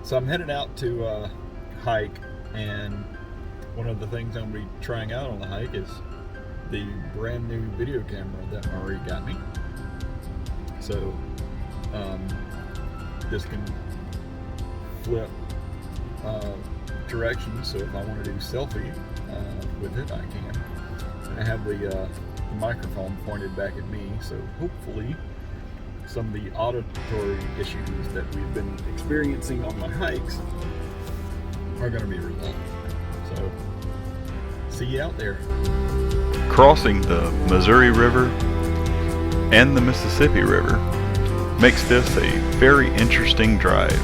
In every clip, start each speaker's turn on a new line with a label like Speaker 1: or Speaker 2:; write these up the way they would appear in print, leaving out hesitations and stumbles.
Speaker 1: So I'm headed out to hike, and one of the things I'm going to be trying out on the hike is the brand new video camera that Murray got me. So this can flip directions, so if I want to do selfie with it, I can. And I have the microphone pointed back at me, so hopefully some of the auditory issues that we've been experiencing on my hikes are going to be resolved. So, see you out there.
Speaker 2: Crossing the Missouri River and the Mississippi River makes this a very interesting drive.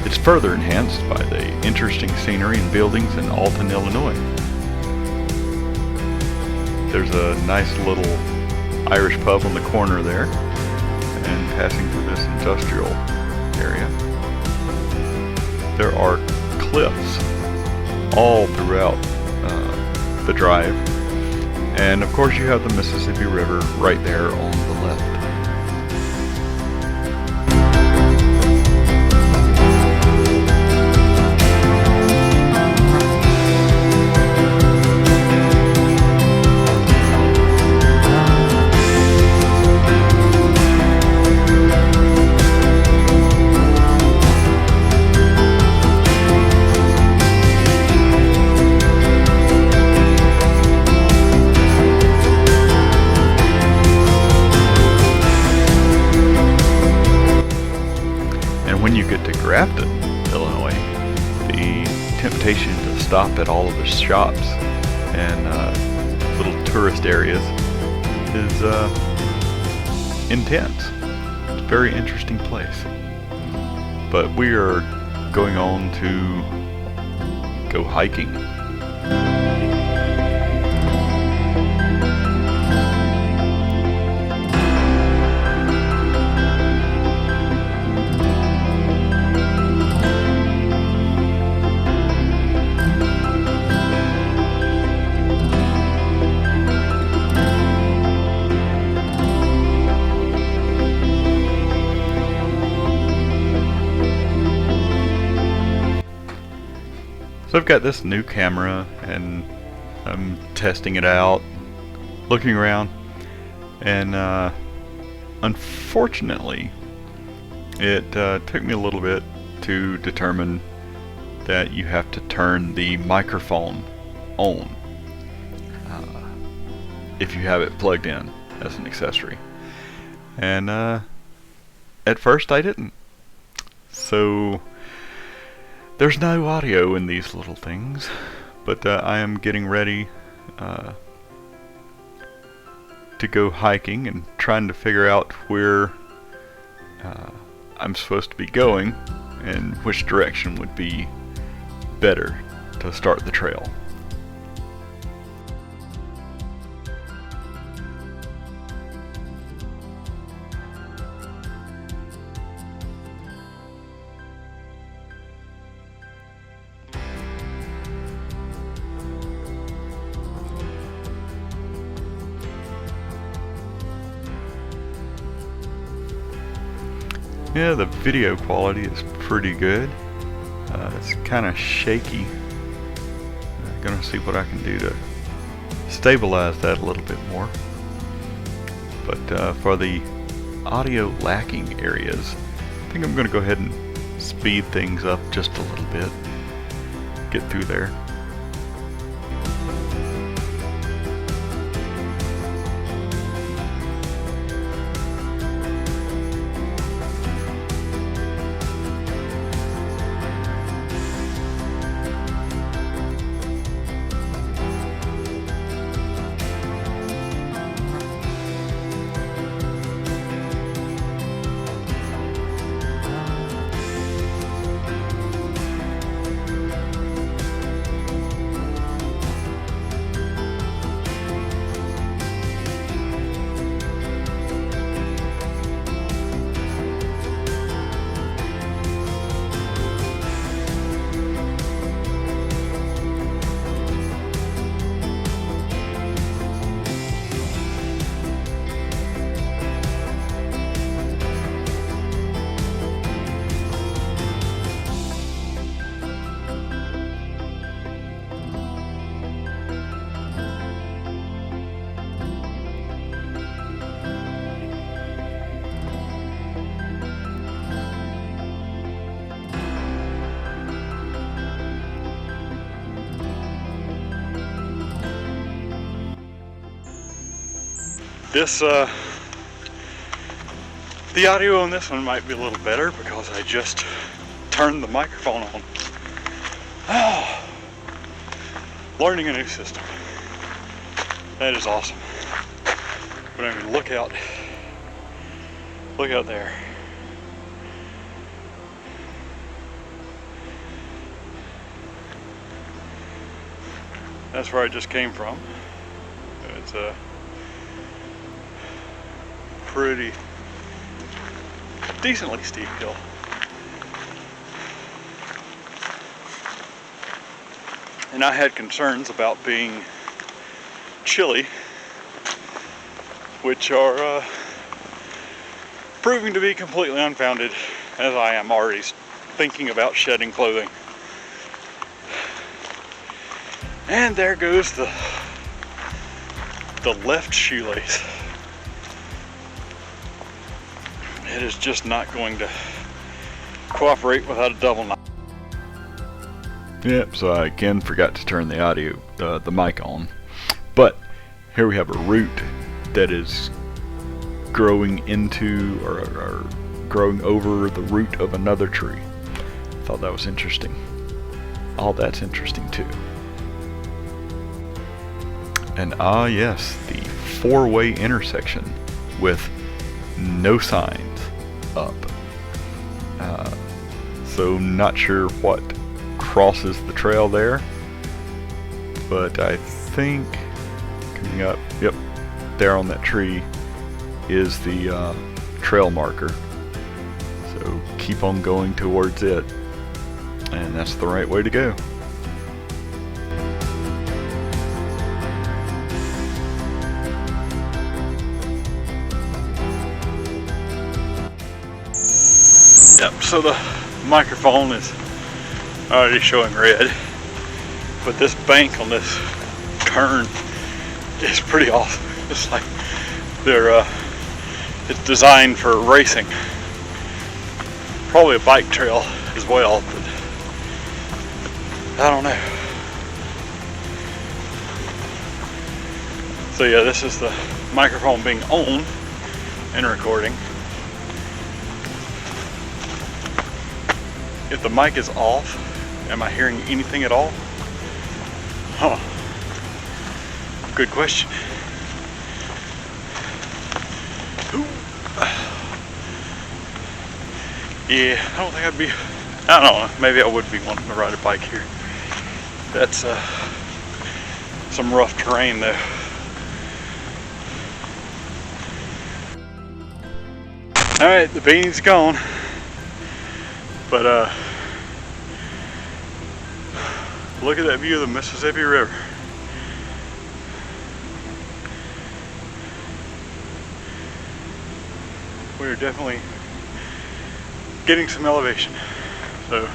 Speaker 2: It's further enhanced by the interesting scenery and buildings in Alton, Illinois. There's a nice little Irish pub on the corner there, and passing through this industrial area. There are cliffs all throughout the drive, and of course you have the Mississippi River right there on the left. When you get to Grafton, Illinois, the temptation to stop at all of the shops and little tourist areas is intense. It's a very interesting place. But we are going on to go hiking. So I've got this new camera and I'm testing it out, looking around, and unfortunately it took me a little bit to determine that you have to turn the microphone on if you have it plugged in as an accessory. And at first I didn't. So there's no audio in these little things, but I am getting ready to go hiking and trying to figure out where I'm supposed to be going and which direction would be better to start the trail. Yeah, the video quality is pretty good. It's kind of shaky. I'm gonna see what I can do to stabilize that a little bit more. But for the audio lacking areas, I think I'm gonna go ahead and speed things up just a little bit. Get through there. This, the audio on this one might be a little better because I just turned the microphone on. Oh, learning a new system. That is awesome. But I mean, look out there. That's where I just came from. It's a pretty decently steep hill. And I had concerns about being chilly, which are proving to be completely unfounded, as I am already thinking about shedding clothing. And there goes the left shoelace. It is just not going to cooperate without a double knot. Yep, so I again forgot to turn the audio, the mic on. But here we have a root that is growing into or growing over the root of another tree. Thought that was interesting. All that's interesting too. And ah yes, the four-way intersection with no signs up. So not sure what crosses the trail there, but I think coming up, yep, there on that tree is the trail marker. So keep on going towards it, and that's the right way to go. Yep, so the microphone is already showing red, but this bank on this turn is pretty awesome. It's like it's designed for racing. Probably a bike trail as well, but I don't know. So yeah, this is the microphone being on and recording. If the mic is off, am I hearing anything at all? Huh. Good question. Ooh. Yeah, I don't think I don't know, maybe I would be wanting to ride a bike here. That's some rough terrain though. Alright, the beanie's gone. But look at that view of the Mississippi River. We're definitely getting some elevation. So,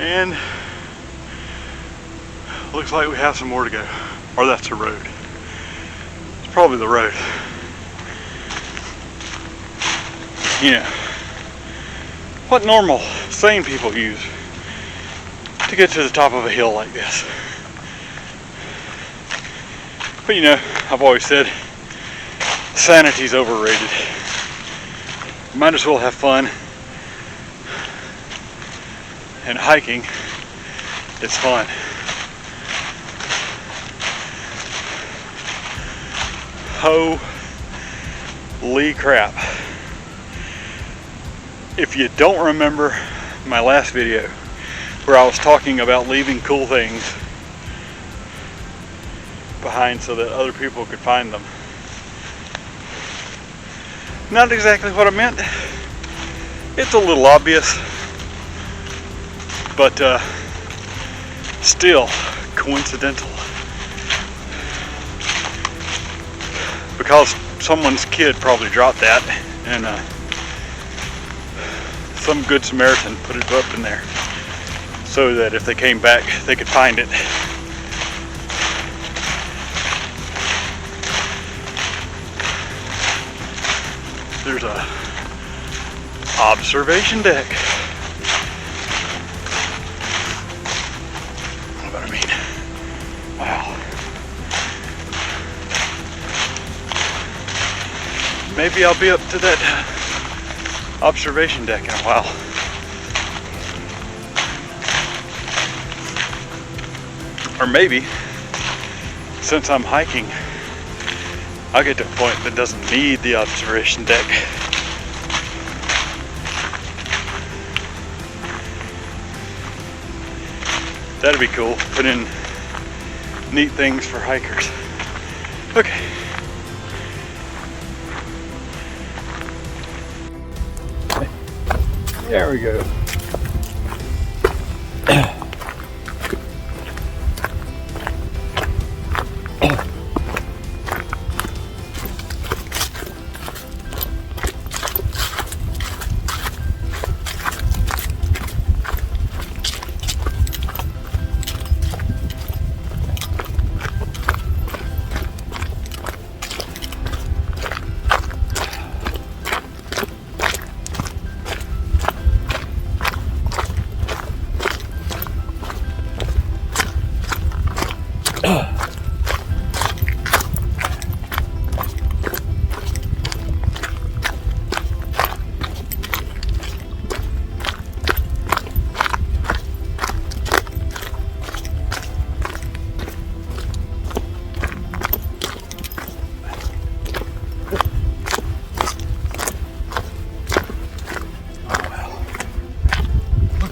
Speaker 2: and looks like we have some more to go. Or that's the road. It's probably the road. You know, what normal, sane people use to get to the top of a hill like this. But you know, I've always said, sanity's overrated. Might as well have fun. And hiking, it's fun. Holy crap. If you don't remember my last video where I was talking about leaving cool things behind so that other people could find them, not exactly what I meant. It's a little obvious, but still coincidental, because someone's kid probably dropped that, and some good Samaritan put it up in there so that if they came back they could find it. There's a observation deck. But I mean, wow. maybe I'll be up to that observation deck in a while. Or maybe, since I'm hiking, I'll get to a point that doesn't need the observation deck. That'd be cool. Put in neat things for hikers. Okay. There we go.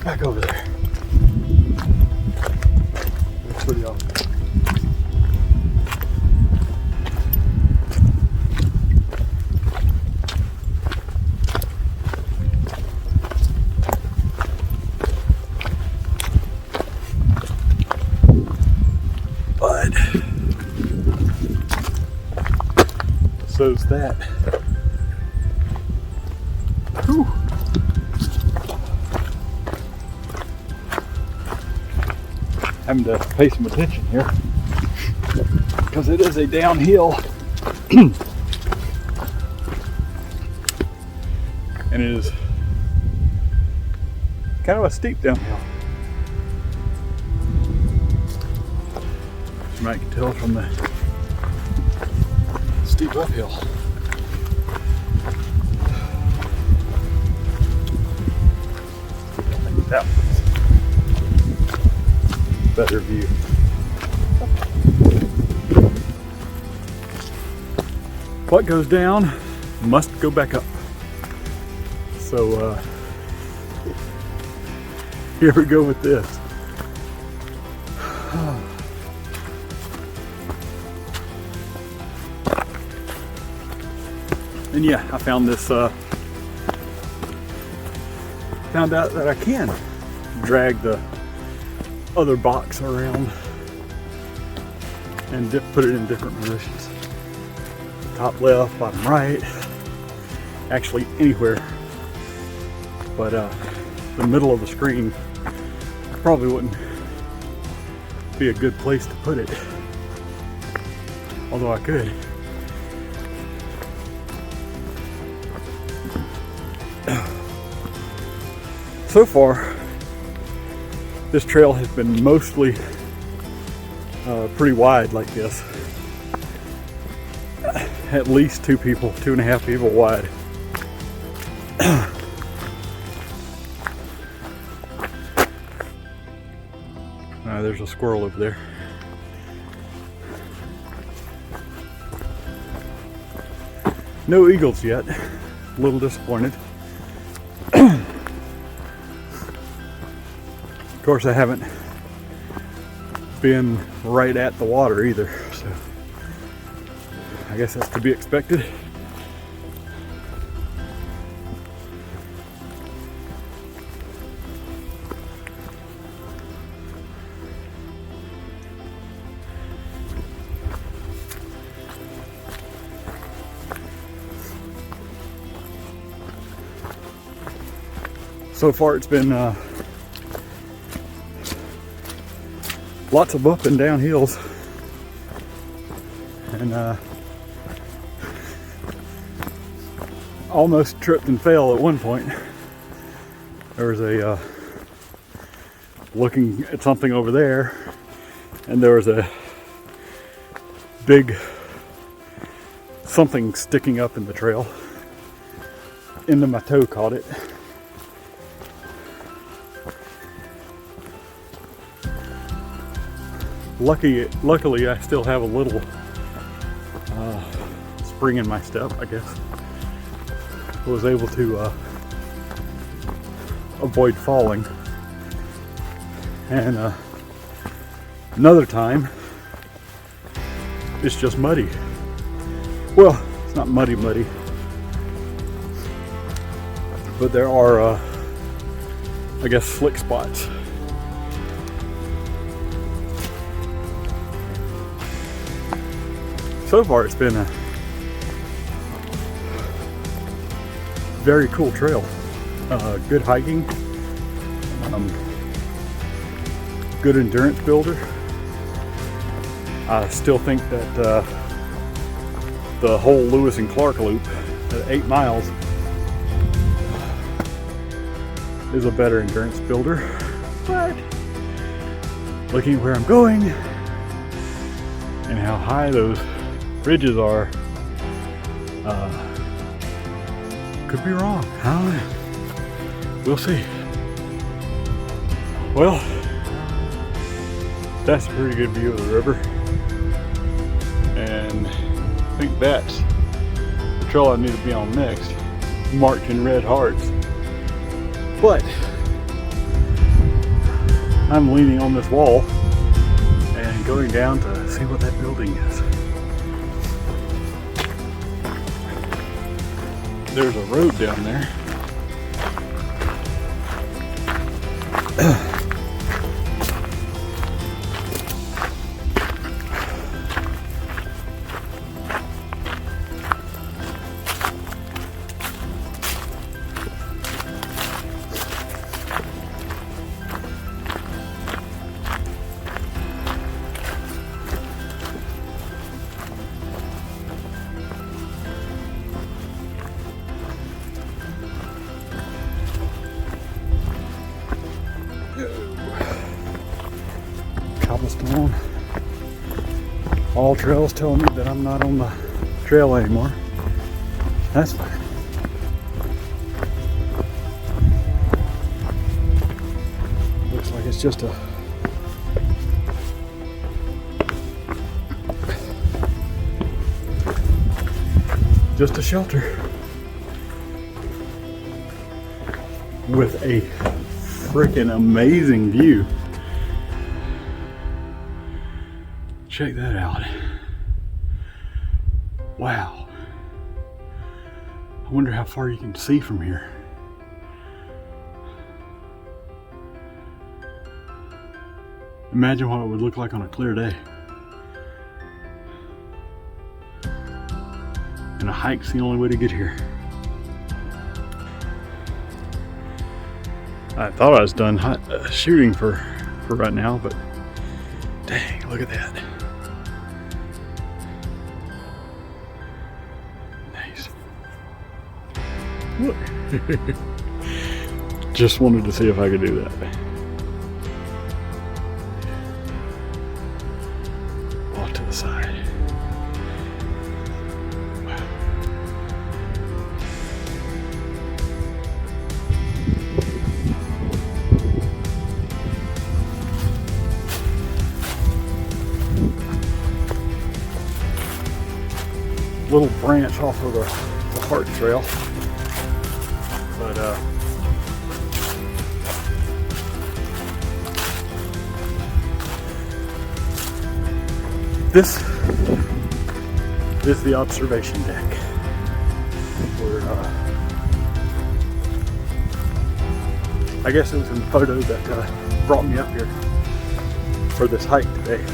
Speaker 2: Back over there. That's pretty awesome. But so's that. Whew. Having to pay some attention here because it is a downhill and it is kind of a steep downhill. You might can tell from the steep uphill. I think that one's better view. What goes down must go back up. So here we go with this. And yeah, I found this, found out that I can drag the other box around and put it in different positions. Top left, bottom right, actually anywhere. But the middle of the screen probably wouldn't be a good place to put it. Although I could. So far, this trail has been mostly pretty wide like this. At least 2.5 people wide. There's a squirrel over there. No eagles yet. A little disappointed. Of course, I haven't been right at the water either, so I guess that's to be expected. So far it's been lots of up and down hills, and almost tripped and fell at one point. There was a looking at something over there, and there was a big
Speaker 1: something sticking up in the trail. Into my toe caught it. Luckily, I still have a little spring in my step, I guess. I was able to avoid falling. And another time, it's just muddy. Well, it's not muddy, but there are, I guess, slick spots. So far, it's been a very cool trail. Good hiking, good endurance builder. I still think that the whole Lewis and Clark loop at 8 miles is a better endurance builder, but looking where I'm going and how high those ridges are, could be wrong. I don't know. We'll see. Well, that's a pretty good view of the river, and I think that's the trail I need to be on next, marked in red hearts. But I'm leaning on this wall and going down to see what that building is. There's a road down there. Cobblestone. All trails telling me that I'm not on the trail anymore. That's fine. Looks like it's just a shelter with a freaking amazing view. Check that out. Wow. I wonder how far you can see from here. Imagine what it would look like on a clear day. And a hike's the only way to get here. I thought I was done shooting for right now, but dang, look at that. Nice. Look. Just wanted to see if I could do that. Off to the side. Little branch off of the Heart Trail, but this is the observation deck where I guess it was in the photo that brought me up here for this hike today.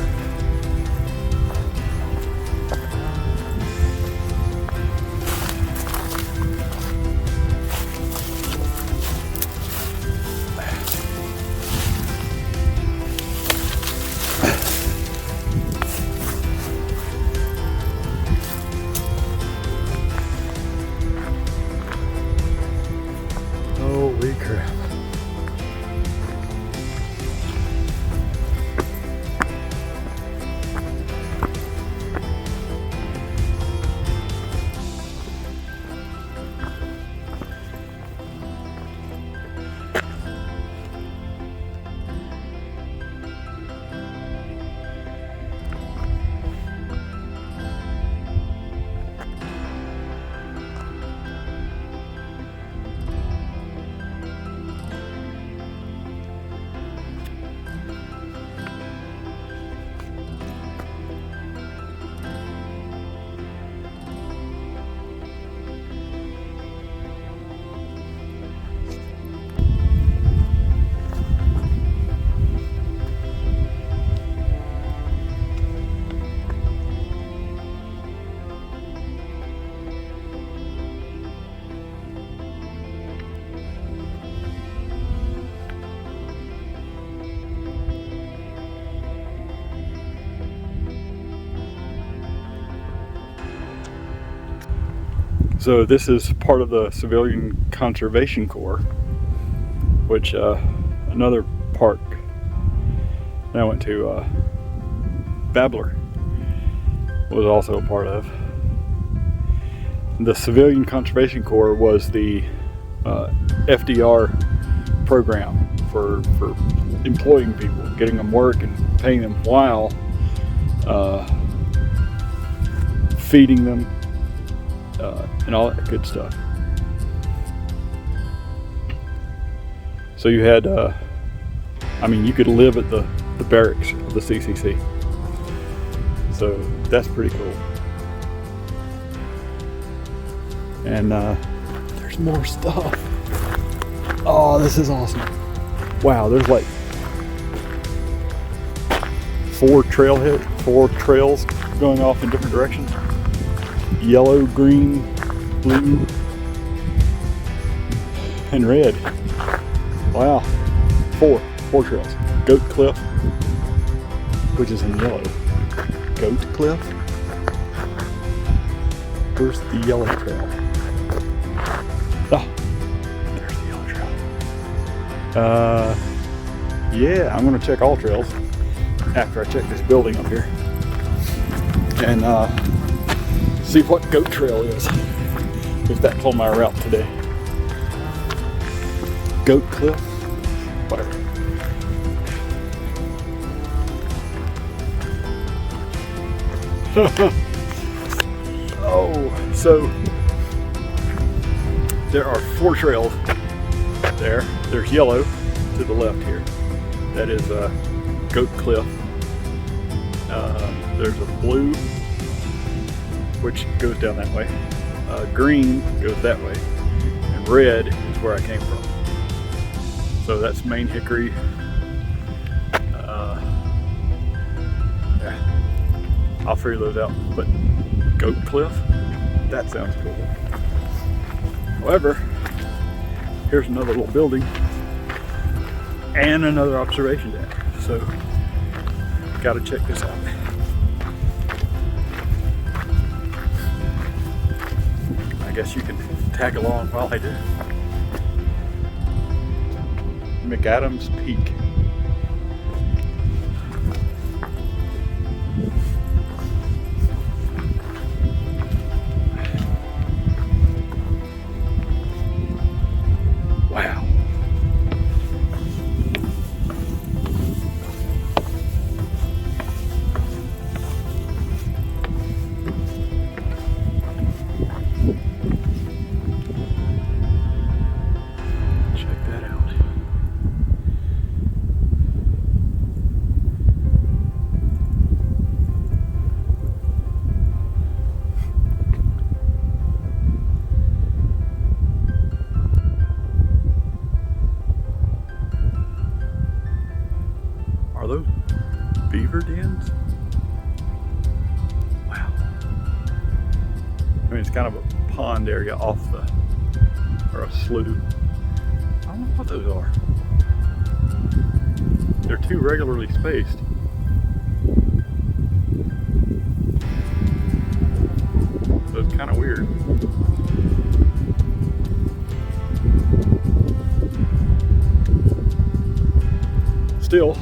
Speaker 1: Holy crap.
Speaker 3: So this is part of the Civilian Conservation Corps, which another park that I went to, Babbler, was also a part of. The Civilian Conservation Corps was the FDR program for employing people, getting them work and paying them while feeding them and all that good stuff. So you had, you could live at the barracks of the CCC. So that's pretty cool. And there's more stuff. Oh, this is awesome. Wow, there's like 4 trails going off in different directions. Yellow, green, blue, and red. Wow, 4 trails. Goat Cliff, which is in yellow. Goat Cliff? Where's the yellow trail? Oh, there's the yellow trail. Yeah, I'm gonna check all trails after I check this building up here. And see what Goat Trail is, if that's on my route today. Goat Cliff? Whatever. Oh, so there are 4 trails there. There's yellow to the left here. That is Goat Cliff. There's a blue, which goes down that way. Green goes that way. And red is where I came from. So that's Main Hickory. Yeah, I'll figure those out. But Goat Cliff, that sounds cool. However, here's another little building and another observation deck. So, gotta check this out. I guess you can tag along while I do. Mcadam's Peak. Wow. Are those beaver dens? Wow. I mean, it's kind of a pond area off the, or a slough. I don't know what those are. They're too regularly spaced. So it's kind of weird. Still,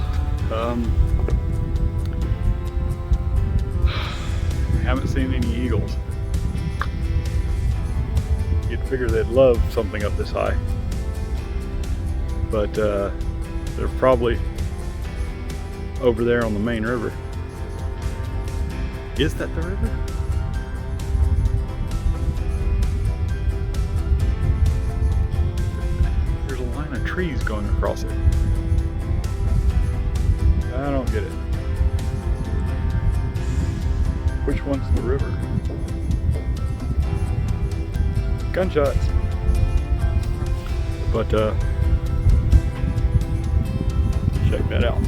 Speaker 3: haven't seen any eagles. You'd figure they'd love something up this high, but they're probably over there on the main river. Is that the river? There's a line of trees going across it. I don't get it. Which one's the river? Gunshots. But check that out.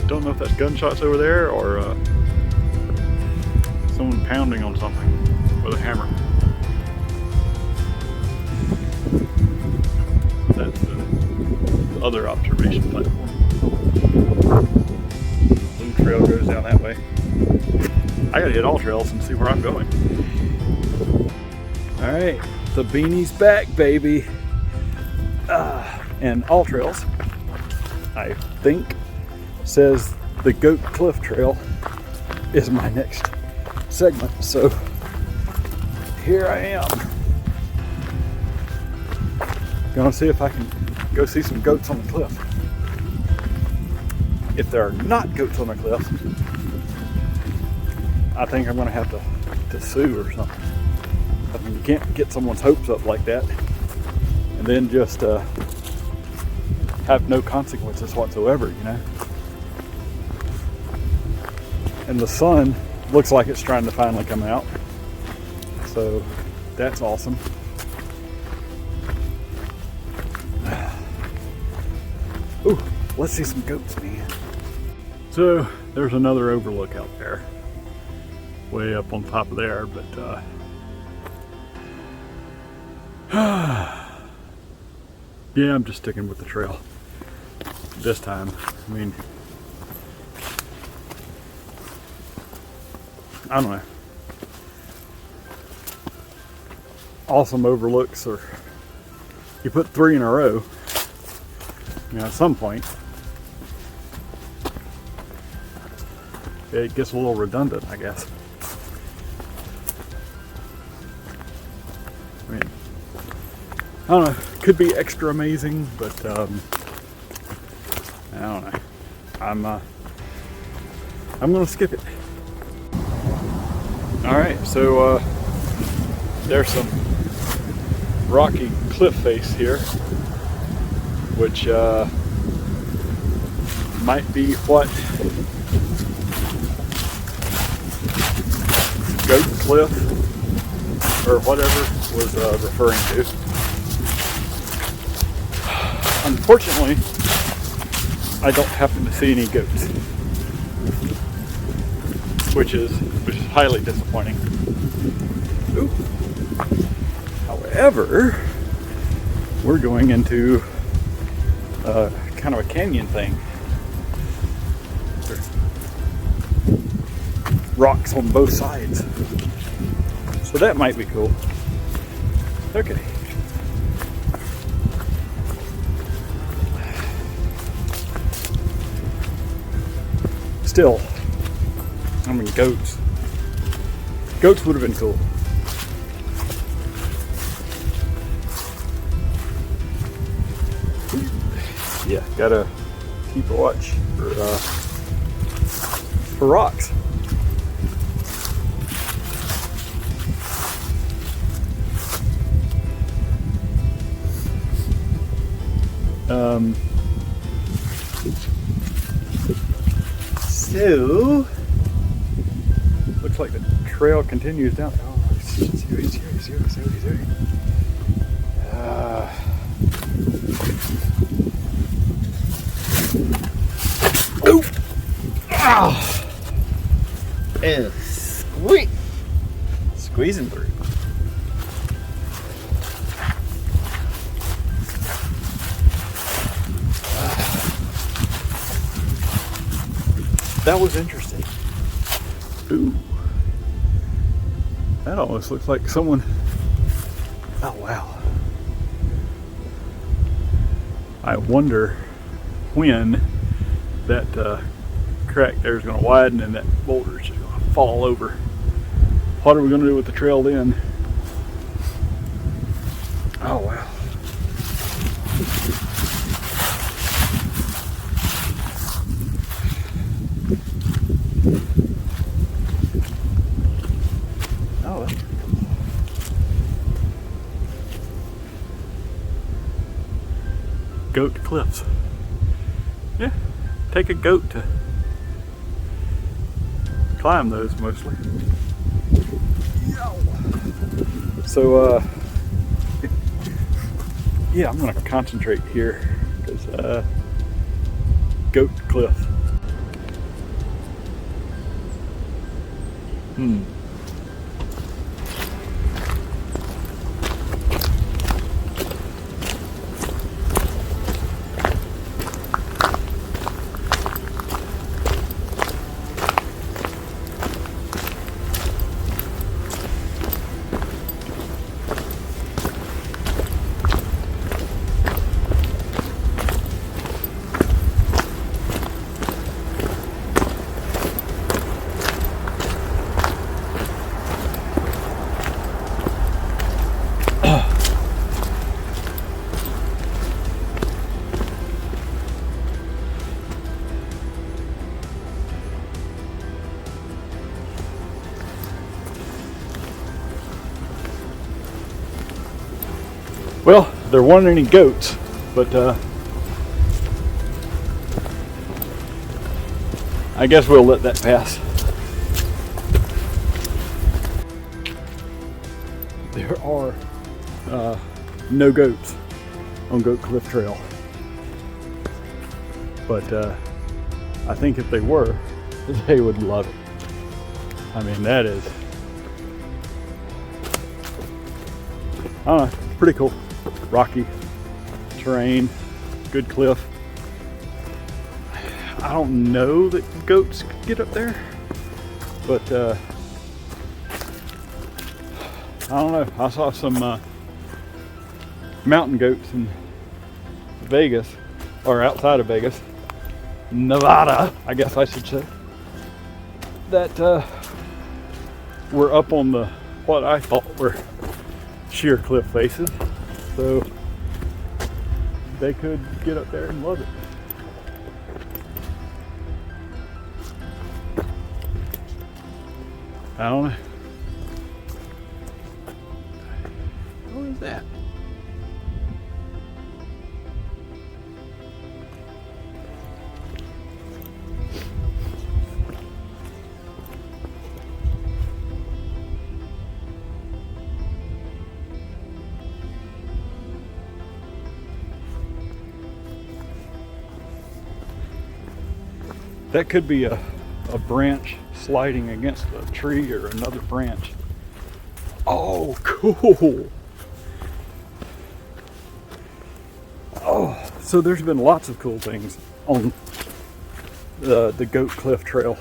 Speaker 3: Don't know if that's gunshots over there or someone pounding on something with a hammer. That's the other observation platform. Blue trail goes down that way. I gotta hit all trails and see where I'm going. All right, the beanie's back, baby. And all trails, I think, says the Goat Cliff Trail is my next segment. So here I am. Gonna see if I can go see some goats on the cliff. If there are not goats on the cliff, I think I'm gonna have to sue or something. I mean, you can't get someone's hopes up like that and then just have no consequences whatsoever, you know? And the sun looks like it's trying to finally come out. So that's awesome. Ooh, let's see some goats, man. So there's another overlook out there, way up on top of there, but yeah, I'm just sticking with the trail this time. I mean, I don't know. Awesome overlooks, or you put 3 in a row, you know, at some point it gets a little redundant, I guess. I mean, I don't know, could be extra amazing, but I don't know. I'm gonna skip it. All right, so there's some rocky cliff face here, which might be what Goat Cliff or whatever was referring to. Unfortunately, I don't happen to see any goats, which is highly disappointing. Ooh. However, we're going into kind of a canyon thing. There's rocks on both sides, so that might be cool. Okay. Still, I mean, goats. Goats would have been cool. Yeah, gotta keep a watch for rocks. So looks like the trail continues down. Oh, see. Oh! Ah! And squeezing through. That was interesting. Ooh. That almost looks like someone. Oh, wow. I wonder when that crack there is going to widen and that boulder is just going to fall over. What are we going to do with the trail then? Oh, wow. Oh, that's pretty cool. Goat cliffs. Yeah, take a goat to climb those mostly. So, yeah, I'm gonna concentrate here because Goat Cliff. Well, there weren't any goats, but I guess we'll let that pass. There are no goats on Goat Cliff Trail, but I think if they were, they would love it. I mean, that is, I don't know, it's pretty cool. Rocky terrain, good cliff. I don't know that goats could get up there, but I don't know. I saw some mountain goats in Vegas, or outside of Vegas, Nevada, I guess I should say, that were up on the, what I thought were sheer cliff faces. So they could get up there and love it. I don't know. What is that? That could be a branch sliding against a tree or another branch. Oh, cool. Oh, so there's been lots of cool things on the Goat Cliff Trail.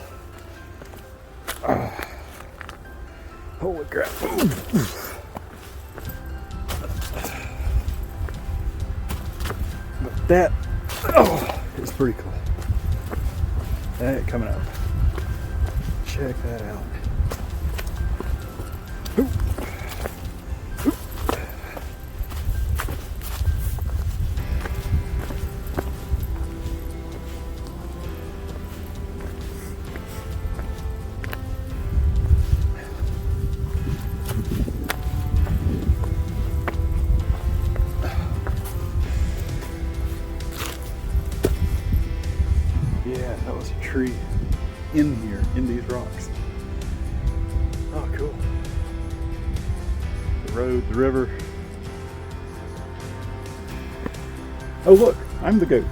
Speaker 3: Holy crap. But that, is pretty cool. That coming up. Check that out. Oop. Oop. Yeah, that was a tree in here, in these rocks. Oh, cool. The road, the river. Oh, look, I'm the goat.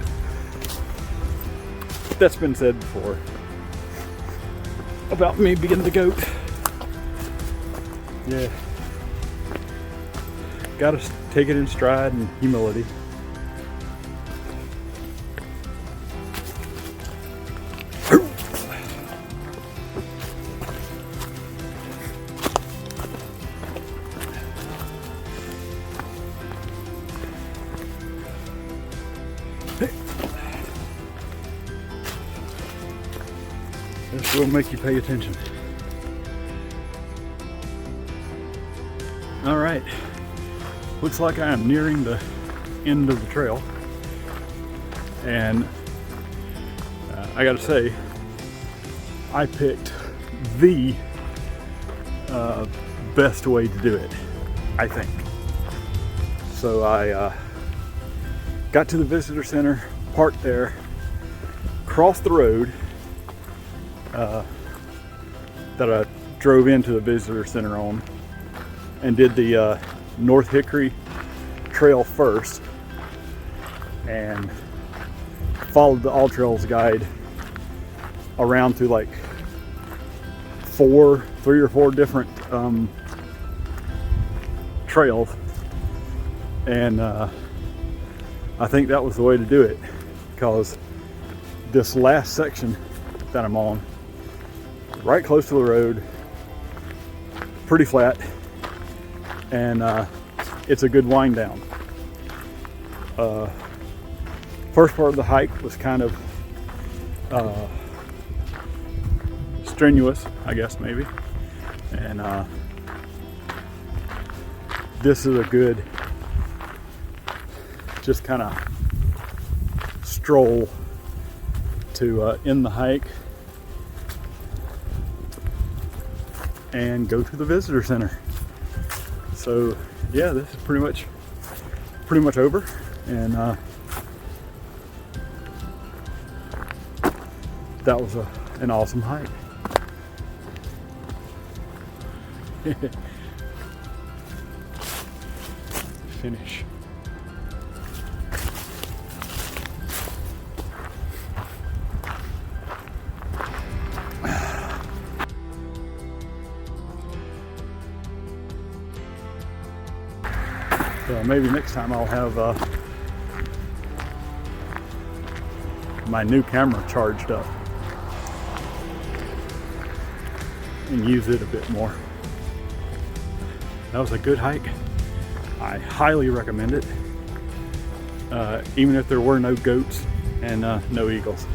Speaker 3: That's been said before about me being the goat. Yeah. Gotta take it in stride and humility. This will make you pay attention. All right, looks like I am nearing the end of the trail, and I gotta say, I picked the best way to do it, I think. So I got to the visitor center, parked there, crossed the road that I drove into the visitor center on, and did the North Hickory trail first, and followed the All Trails guide around through like three or four different trails, and I think that was the way to do it, because this last section that I'm on, right close to the road, pretty flat, and it's a good wind down. First part of the hike was kind of strenuous, I guess, maybe, and this is a good just kind of stroll to end the hike and go to the visitor center. So yeah, this is pretty much pretty much over, and that was an awesome hike. Finish. So maybe next time I'll have my new camera charged up and use it a bit more. That was a good hike. I highly recommend it, even if there were no goats and no eagles.